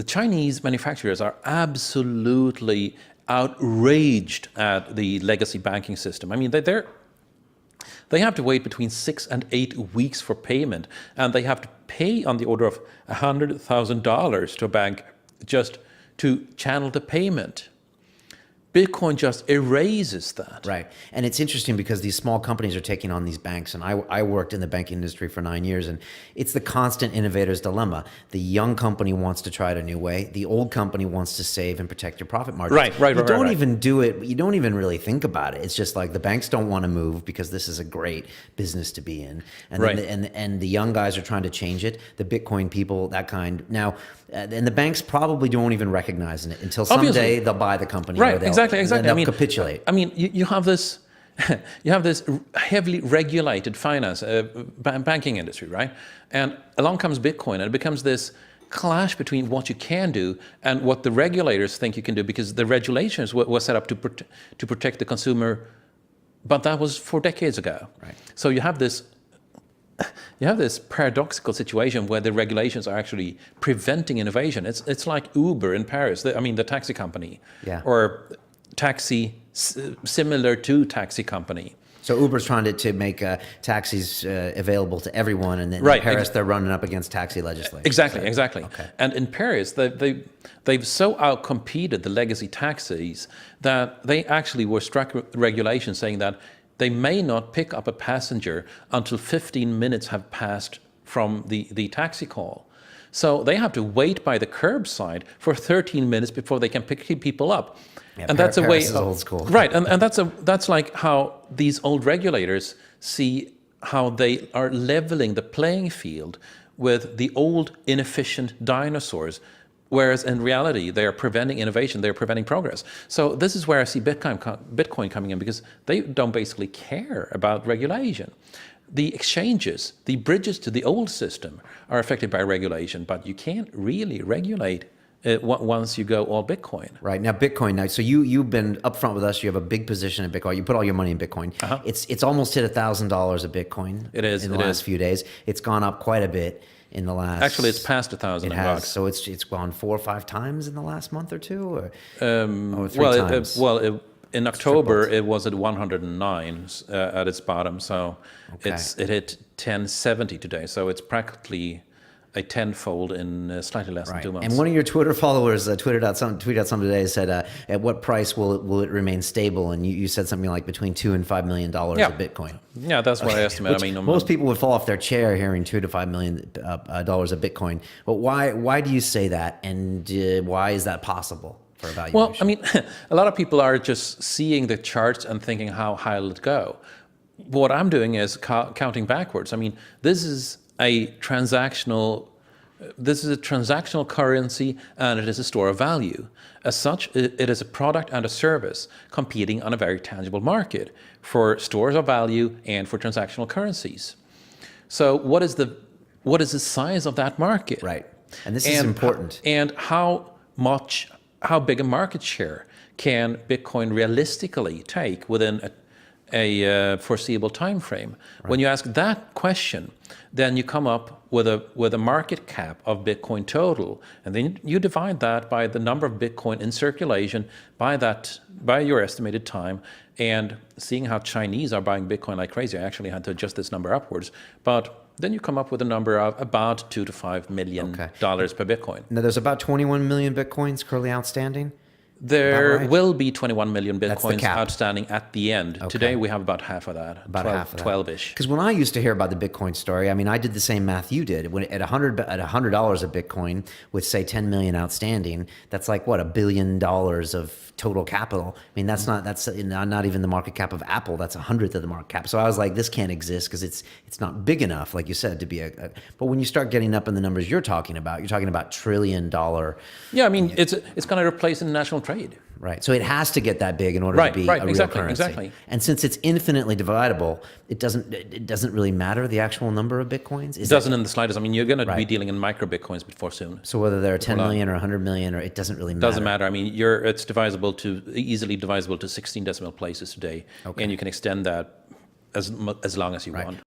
the Chinese manufacturers are absolutely outraged at the legacy banking system. I mean, they have to wait between 6 and 8 weeks for payment, and they have to pay on the order of $100,000 to a bank just to channel the payment. Bitcoin just erases that. Right. And it's interesting because these small companies are taking on these banks. And I worked in the banking industry for 9 years, and it's the constant innovator's dilemma. The young company wants to try it a new way. The old company wants to save and protect your profit margins. Right. You don't even do it. You don't even really think about it. It's just like the banks don't want to move because this is a great business to be in. And and the young guys are trying to change it. The Bitcoin people, that kind. Now, and the banks probably don't even recognize it until someday Obviously. They'll buy the company. Right, or exactly. They'll capitulate. I mean, you have this, you have this heavily regulated finance, banking industry, right? And along comes Bitcoin, and it becomes this clash between what you can do and what the regulators think you can do, because the regulations were set up to protect the consumer, but that was 4 decades ago. Right. So you have this paradoxical situation where the regulations are actually preventing innovation. It's like Uber in Paris, the taxi company, or taxi similar to taxi company. So Uber's trying to make taxis available to everyone, and then in Paris they're running up against taxi legislation. Exactly. Okay. And in Paris, they've so outcompeted the legacy taxis that they actually were struck with regulations saying that they may not pick up a passenger until 15 minutes have passed from the taxi call. So they have to wait by the curbside for 13 minutes before they can pick people up. Yeah, and that's a way is old school. Right, and that's like how these old regulators see how they are leveling the playing field with the old inefficient dinosaurs. Whereas in reality, they are preventing innovation, they're preventing progress. So this is where I see Bitcoin coming in, because they don't basically care about regulation. The exchanges, the bridges to the old system are affected by regulation, but you can't really regulate once you go all Bitcoin. Right. Now, Bitcoin, so you've been upfront with us. You have a big position in Bitcoin. You put all your money in Bitcoin. Uh-huh. It's almost hit $1,000 a Bitcoin. It is. In the last few days. It's gone up quite a bit. In the last, actually, it's past 1,000 bucks. So it's gone 4 or 5 times in the last month or two, or 3 times. In October it was at 109 at its bottom. So it hit 1070 today. So it's practically a tenfold in slightly less than 2 months. And one of your Twitter followers tweeted out something today, said, at what price will it remain stable? And you said something like between $2 and $5 million of Bitcoin. Yeah, that's what I estimate. Most people would fall off their chair hearing $2 to $5 million dollars of Bitcoin. But why do you say that? And why is that possible for evaluation? Well, I mean, a lot of people are just seeing the charts and thinking, how high will it go? What I'm doing is counting backwards. I mean, this is a transactional currency, and it is a store of value. As such, it is a product and a service competing on a very tangible market for stores of value and for transactional currencies. So what is the size of that market? Right. And this is important. And how big a market share can Bitcoin realistically take within a foreseeable time frame? Right. When you ask that question, then you come up with a market cap of Bitcoin total, and then you divide that by the number of Bitcoin in circulation by your estimated time. And seeing how Chinese are buying Bitcoin like crazy, I actually had to adjust this number upwards. But then you come up with a number of about $2 to $5 million per Bitcoin. Now there's about 21 million Bitcoins currently outstanding. There will be 21 million Bitcoins outstanding at the end. Okay. Today we have about half of that, about 12-ish. Because when I used to hear about the Bitcoin story, I mean, I did the same math you did. When at $100 a Bitcoin with say 10 million outstanding, that's like what, $1 billion of total capital. I mean, that's not even the market cap of Apple. That's 100th of the market cap. So I was like, this can't exist because it's not big enough, like you said, to be a. But when you start getting up in the numbers you're talking about $1 trillion. Yeah, I mean, it's going to replace international trade. Right. So it has to get that big in order to be a real currency. Exactly. And since it's infinitely dividable, it doesn't really matter the actual number of Bitcoins. It doesn't in the slightest. I mean, you're going to be dealing in micro Bitcoins before soon. So whether they're 10 million or 100 million, or it doesn't really matter. Doesn't matter. I mean, it's easily divisible to 16 decimal places today, and you can extend that as long as you want.